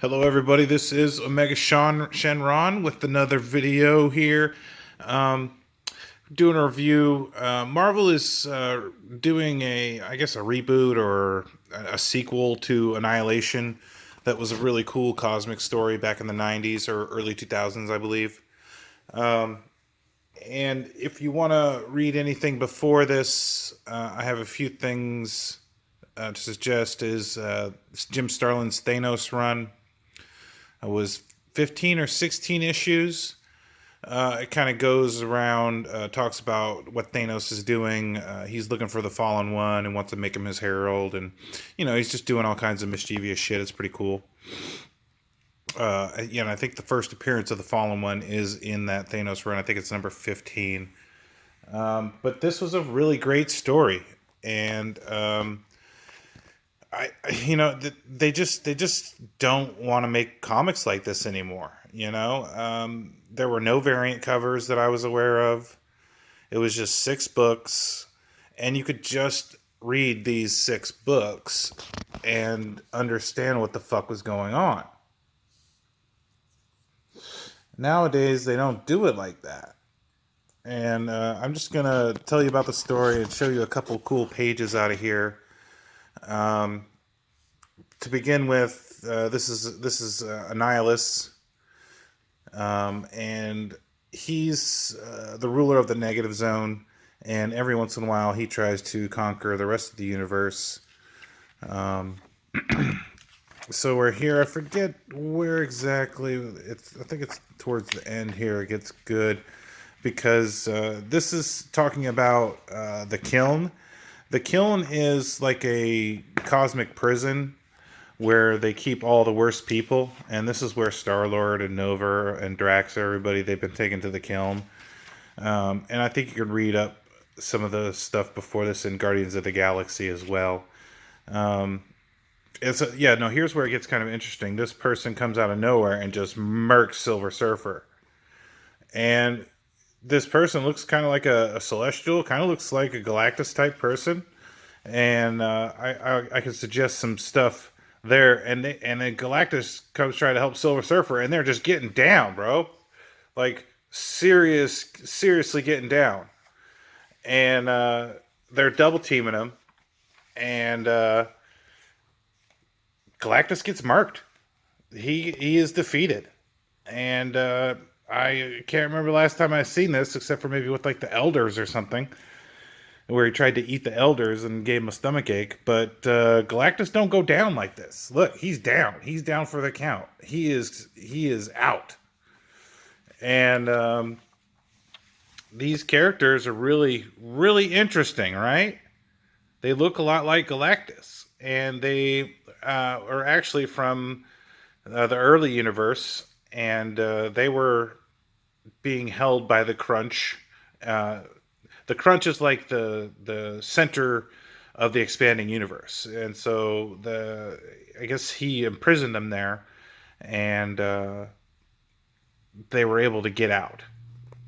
Hello, everybody. This is Omega Shenron with another video here. Um, Doing a review. Marvel is doing I guess, a reboot or a sequel to Annihilation. That was a really cool cosmic story back in the '90s or early 2000s, I believe. Um, and if you want to read anything before this, I have a few things to suggest. Is Jim Starlin's Thanos run. It was 15 or 16 issues. It kind of goes around, talks about what Thanos is doing. He's looking for the Fallen One and wants to make him his herald. And, he's just doing all kinds of mischievous shit. It's pretty cool. And I think the first appearance of the Fallen One is in that Thanos run. I think it's number 15. But this was a really great story. And they just don't want to make comics like this anymore. There were no variant covers that I was aware of. It was just 6 books, and you could just read these 6 books and understand what the fuck was going on. Nowadays, they don't do it like that. And I'm just gonna tell you about the story and show you a couple cool pages out of here. To begin with, this is Annihilus, and he's the ruler of the negative zone. And every once in a while, he tries to conquer the rest of the universe. So we're here. I forget where exactly. I think it's towards the end here. It gets good because this is talking about the Kiln. The Kiln is like a cosmic prison where they keep all the worst people, and this is where Star-Lord and Nova and Drax, everybody, they've been taken to the Kiln. And I think you can read up some of the stuff before this in Guardians of the Galaxy as well. Here's where it gets kind of interesting. This person comes out of nowhere and just murks Silver Surfer. And this person looks kind of like a Celestial, kind of looks like a Galactus type person. And I can suggest some stuff there. And then Galactus comes trying to help Silver Surfer, and they're just getting down, bro. Like, seriously getting down. And they're double teaming him. And Galactus gets marked. He is defeated. And I can't remember the last time I've seen this, except for maybe with like the Elders or something, where he tried to eat the Elders and gave him a stomach ache. But Galactus don't go down like this. Look, he's down. He's down for the count. He is out. And these characters are really, really interesting, right? They look a lot like Galactus, and they are actually from the early universe, and they were being held by the Crunch. The Crunch is like the center of the expanding universe, and so I guess he imprisoned them there, and they were able to get out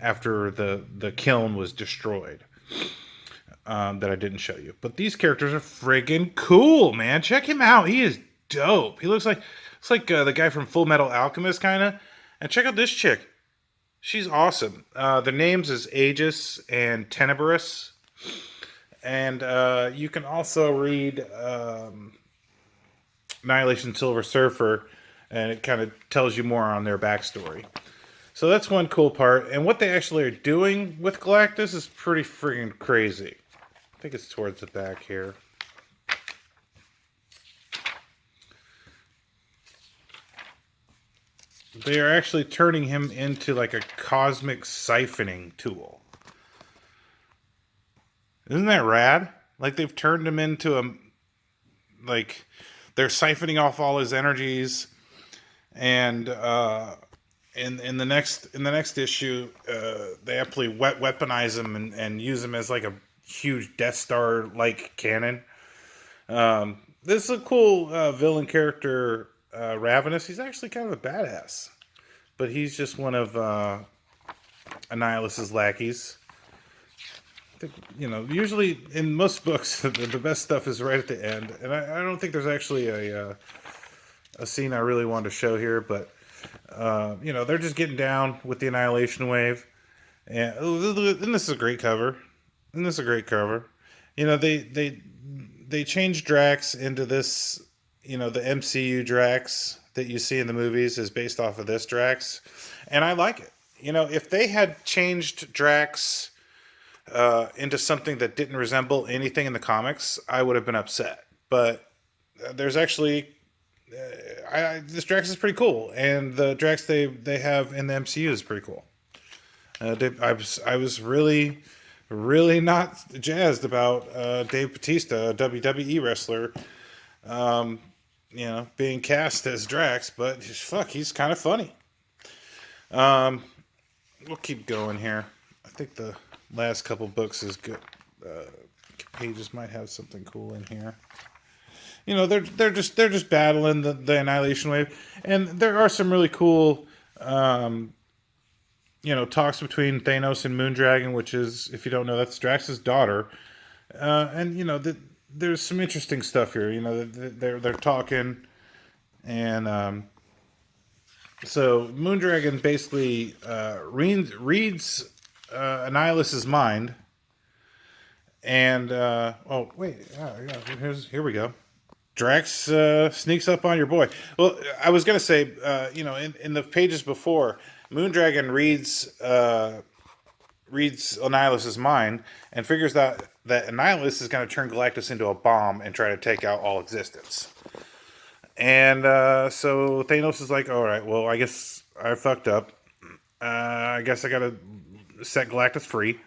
after the kiln was destroyed. That I didn't show you, but these characters are friggin' cool, man. Check him out. He is dope. He looks like the guy from Full Metal Alchemist, kind of. And check out this chick. She's awesome. Their names is Aegis and Tenebrous. And you can also read Annihilation Silver Surfer, and it kind of tells you more on their backstory. So that's one cool part. And what they actually are doing with Galactus is pretty friggin' crazy. I think it's towards the back here. They are actually turning him into like a cosmic siphoning tool. Isn't that rad? Like, they've turned him into like, they're siphoning off all his energies, and in the next issue, they actually weaponize him and use him as like a huge Death Star like cannon. This is a cool villain character, Ravenous. He's actually kind of a badass, but he's just one of Annihilus's lackeys. I think, usually in most books, the best stuff is right at the end, and I don't think there's actually a scene I really wanted to show here, but you know, they're just getting down with the Annihilation Wave, and this is a great cover. And this is a great cover. You know, they changed Drax into this. You know, the MCU Drax that you see in the movies is based off of this Drax, and I like it. You know, if they had changed Drax into something that didn't resemble anything in the comics, I would have been upset. But there's actually this Drax is pretty cool, and the Drax they have in the MCU is pretty cool. I was really not jazzed about Dave Bautista, a WWE wrestler, you know, being cast as Drax, but fuck, he's kind of funny. We'll keep going here. I think the last couple books is good. Pages might have something cool in here. You know, they're just battling the Annihilation Wave, and there are some really cool, you know, talks between Thanos and Moondragon, which is, if you don't know, that's Drax's daughter, and you know there's some interesting stuff here. You know, they're talking, and so Moondragon basically reads Annihilus's mind, and oh wait, here we go. Drax sneaks up on your boy. Well, I was gonna say, you know, in the pages before, Moondragon reads Annihilus's mind and figures out that Annihilus is going to turn Galactus into a bomb and try to take out all existence. And so Thanos is like, all right, well, I guess I fucked up. I guess I got to set Galactus free.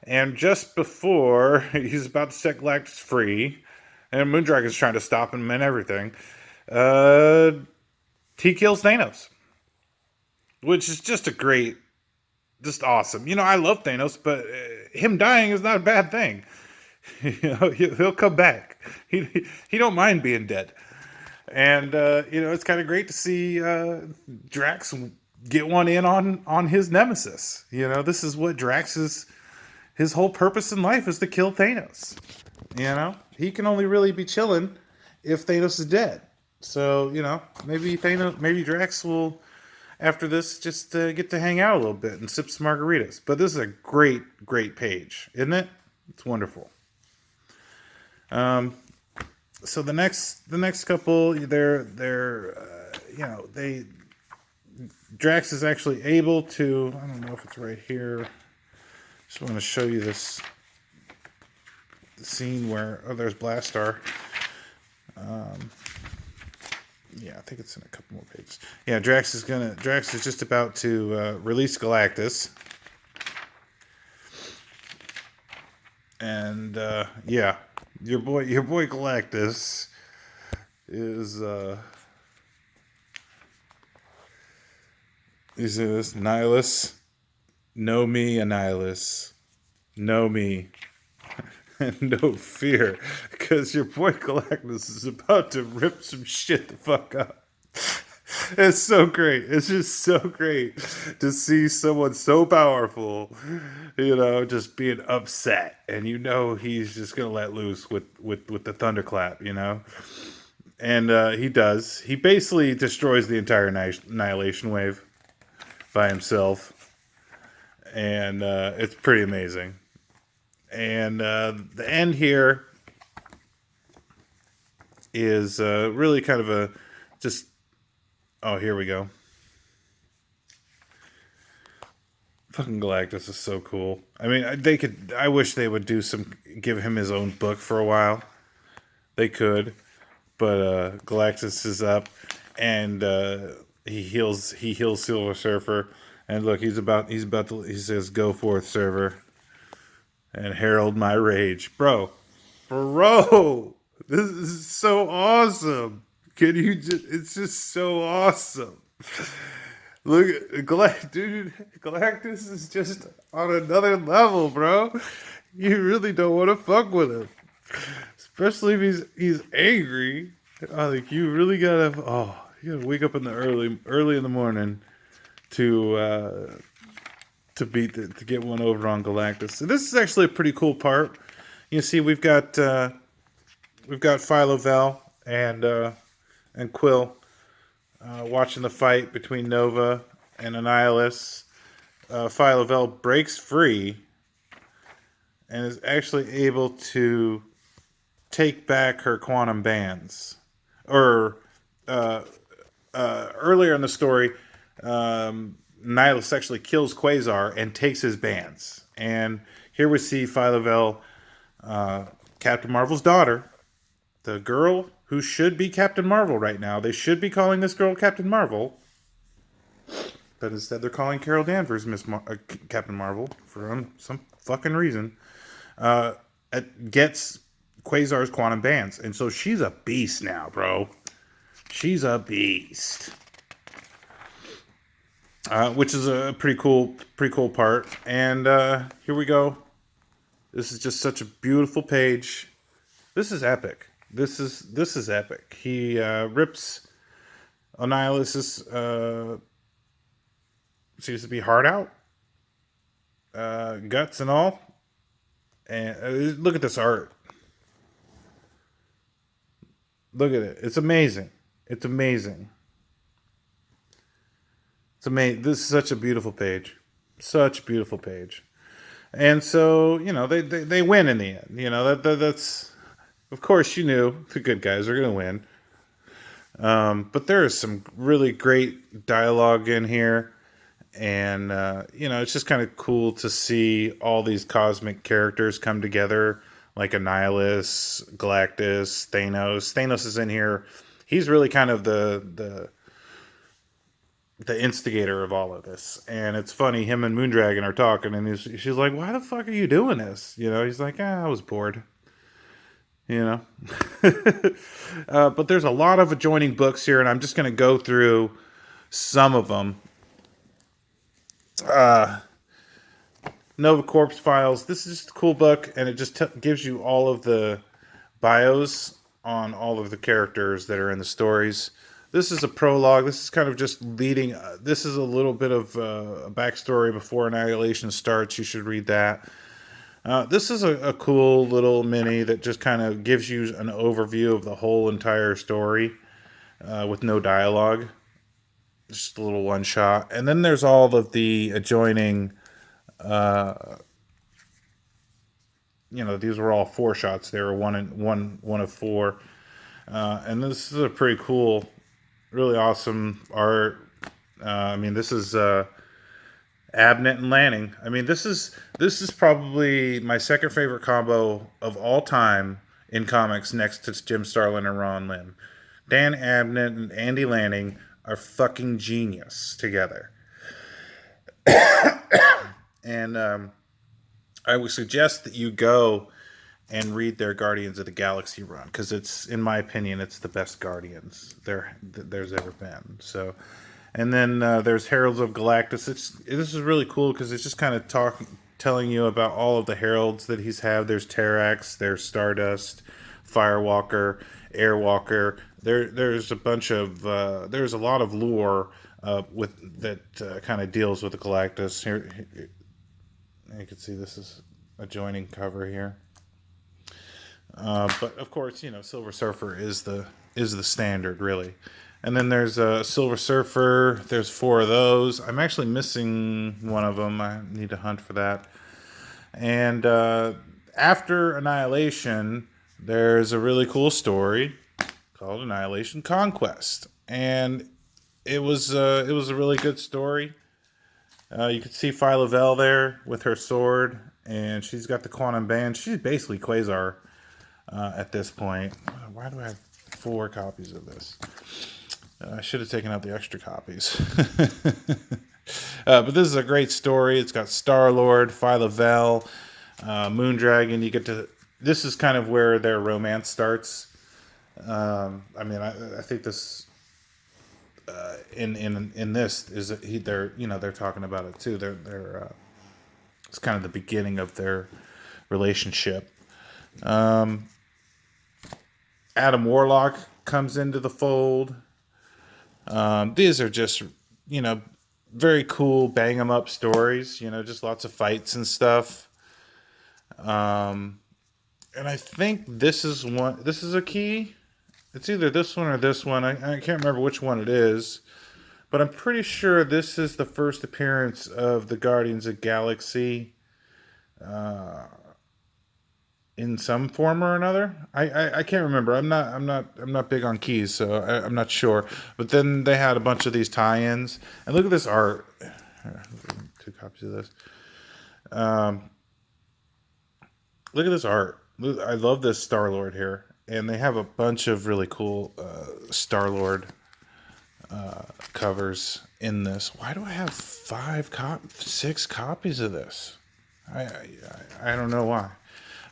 And just before he's about to set Galactus free, and Moondragon's trying to stop him and everything, he kills Thanos. Which is just just awesome. You know, I love Thanos, but him dying is not a bad thing. You know, he'll come back. He don't mind being dead. And, you know, it's kind of great to see Drax get one in on his nemesis. You know, this is what his whole purpose in life is to kill Thanos. You know, he can only really be chilling if Thanos is dead. So, you know, maybe Drax will, after this, just get to hang out a little bit and sip some margaritas. But this is a great page, isn't it? It's wonderful. So the next couple, they're you know, Drax is actually able to, I don't know if it's right here. Just want to show you this scene where, oh, there's Blastar. Yeah, I think it's in a couple more pages. Yeah, Drax is just about to release Galactus. And yeah, your boy Galactus is this Nihilus. Know me, Annihilus. Know me. And no fear, because your boy Galactus is about to rip some shit the fuck up. It's so great. It's just so great to see someone so powerful, you know, just being upset, and you know he's just gonna let loose with the thunderclap, you know. And he does. He basically destroys the entire Annihilation Wave by himself, and it's pretty amazing. And the end here is really kind of a just, oh, here we go. Fucking Galactus is so cool. I mean, I wish they would give him his own book for a while. They could, but Galactus is up, and he heals Silver Surfer, and look, he says, "Go forth, Surfer, and herald my rage." Bro, this is so awesome. It's just so awesome. Look, Galactus is just on another level, bro. You really don't want to fuck with him, especially if he's angry. Like, you really gotta wake up in the early in the morning to get one over on Galactus. So this is actually a pretty cool part. You see, we've got Philo Val and Quill watching the fight between Nova and Annihilus. Phyla-Vell breaks free and is actually able to take back her quantum bands. Or uh, earlier in the story, Nihilus actually kills Quasar and takes his bands. And here we see Phyla-Vell, Captain Marvel's daughter, the girl who should be Captain Marvel right now. They should be calling this girl Captain Marvel, but instead they're calling Carol Danvers Captain Marvel for some fucking reason. It gets Quasar's quantum bands, and so she's a beast now, bro. She's a beast. Which is a pretty cool part. And here we go. This is just such a beautiful page. This is epic. This is epic. He rips Annihilus's seems to be heart out, guts and all. And look at this art. Look at it. It's amazing. It's amazing. It's amazing. This is such a beautiful page. Such a beautiful page. And so, you know, they win in the end. You know, that's... Of course, you knew the good guys are going to win. But there is some really great dialogue in here. And, you know, it's just kind of cool to see all these cosmic characters come together. Like Annihilus, Galactus, Thanos. Thanos is in here. He's really kind of the instigator of all of this. And it's funny, him and Moondragon are talking, and she's like, why the fuck are you doing this? You know, he's like, I was bored. You know? But there's a lot of adjoining books here, and I'm just going to go through some of them. Nova Corps Files. This is just a cool book, and it just gives you all of the bios on all of the characters that are in the stories. This is a prologue. This is kind of just leading. This is a little bit of a backstory before Annihilation starts. You should read that. This is a cool little mini that just kind of gives you an overview of the whole entire story with no dialogue. Just a little one shot. And then there's all of the adjoining, you know, these were all 4 shots. They were one of 4. And this is a pretty cool, really awesome art. I mean, this is Abnett and Lanning. I mean, this is probably my second favorite combo of all time in comics, next to Jim Starlin and Ron Lim. Dan Abnett and Andy Lanning are fucking genius together. And I would suggest that you go and read their Guardians of the Galaxy run, because it's, in my opinion, it's the best Guardians there's ever been. So, and then there's Heralds of Galactus. This is really cool because it's just kind of telling you about all of the heralds that he's had. There's Terrax, there's Stardust, Firewalker, Airwalker. There's a bunch of there's a lot of lore with that kind of deals with the Galactus. Here, you can see this is a joining cover here. But of course, you know, Silver Surfer is the standard, really. And then there's a Silver Surfer. There's 4 of those. I'm actually missing one of them. I need to hunt for that. And after Annihilation, there's a really cool story called Annihilation Conquest, and it was a really good story. You can see Phyla-Vell there with her sword, and she's got the quantum band. She's basically Quasar at this point. Why do I have 4 copies of this? I should have taken out the extra copies. But this is a great story. It's got Star-Lord, Phyla-Vell, Moondragon. You get to... This is kind of where their romance starts. I mean, I think this... in this is they're talking about it too. It's kind of the beginning of their relationship. Adam Warlock comes into the fold. These are just, you know, very cool bang 'em up stories. You know, just lots of fights and stuff. And I think this is a key. It's either this one or this one. I can't remember which one it is. But I'm pretty sure this is the first appearance of the Guardians of Galaxy uh, in some form or another. I can't remember. I'm not big on keys, so I'm not sure. But then they had a bunch of these tie-ins, and look at this art. Two copies of this. Um, Look at this art. I love this Star-Lord here, and they have a bunch of really cool Star-Lord covers in this. Why do I have six copies of this? I don't know why.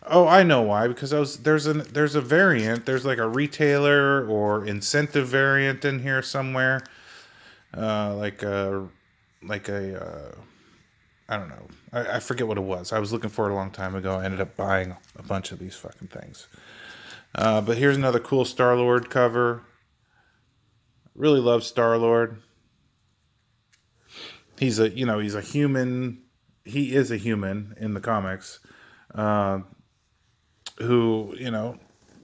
Oh, I know why. Because there's a variant. There's like a retailer or incentive variant in here somewhere. Like a I don't know. I forget what it was. I was looking for it a long time ago. I ended up buying a bunch of these fucking things. But here's another cool Star-Lord cover. Really love Star-Lord. He's a human. He is a human in the comics, who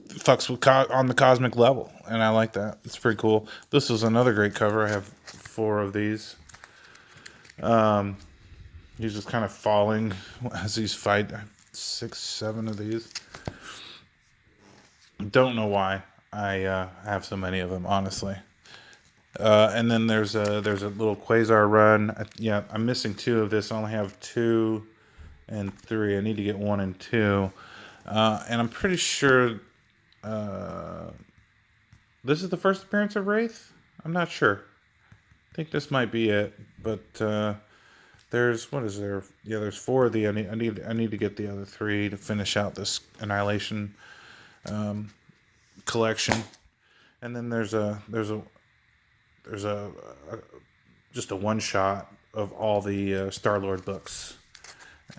fucks with on the cosmic level, and I like that. It's pretty cool. This is another great cover. I have 4 of these. He's just kind of falling as he's fighting. 6, 7 of these. Don't know why I have so many of them, honestly. And then there's a little Quasar run. Yeah, I'm missing 2 of this. I only have 2 and 3. I need to get 1 and 2. And I'm pretty sure this is the first appearance of Wraith. I'm not sure. I think this might be it. But there's, what is there? Yeah, there's 4 of the. I need to get the other 3 to finish out this Annihilation collection. And then there's a just a one shot of all the Star-Lord books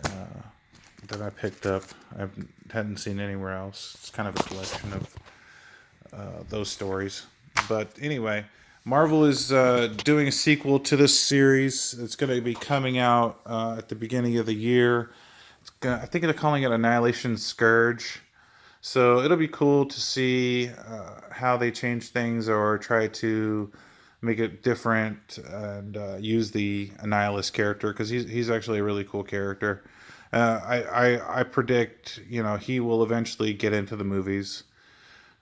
that I picked up. I hadn't seen anywhere else. It's kind of a collection of those stories. But anyway, Marvel is doing a sequel to this series. It's going to be coming out at the beginning of the year. I think they're calling it Annihilation Scourge. So it'll be cool to see how they change things or try to make it different and use the Annihilus character, because he's actually a really cool character. I predict he will eventually get into the movies.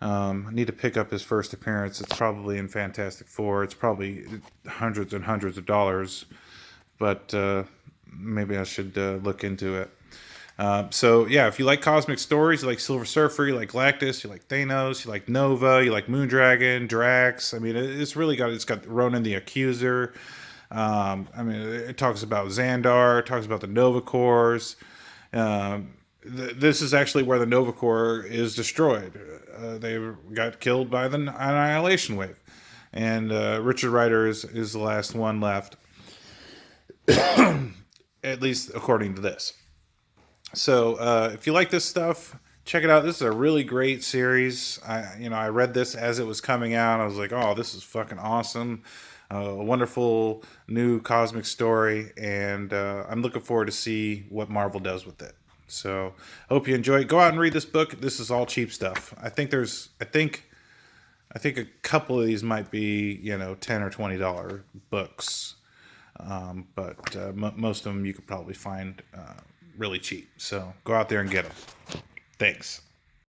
I need to pick up his first appearance. It's probably in Fantastic Four. It's probably hundreds and hundreds of dollars, but maybe I should look into it. So yeah, if you like cosmic stories, you like Silver Surfer, you like Galactus, you like Thanos, you like Nova, you like Moondragon, Drax. I mean, it's got Ronan the Accuser. I mean, it talks about Xandar, it talks about the Nova Corps. This is actually where the Nova Corps is destroyed. They got killed by the Annihilation Wave, and Richard Rider is the last one left, at least according to this. So if you like this stuff, check it out. This is a really great series. I read this as it was coming out. I was like, oh, this is fucking awesome. A wonderful new cosmic story, and I'm looking forward to see what Marvel does with it. So hope you enjoy it. Go out and read this book. This is all cheap stuff. I think a couple of these might be $10 or $20 books, but most of them you could probably find really cheap. So go out there and get them. Thanks.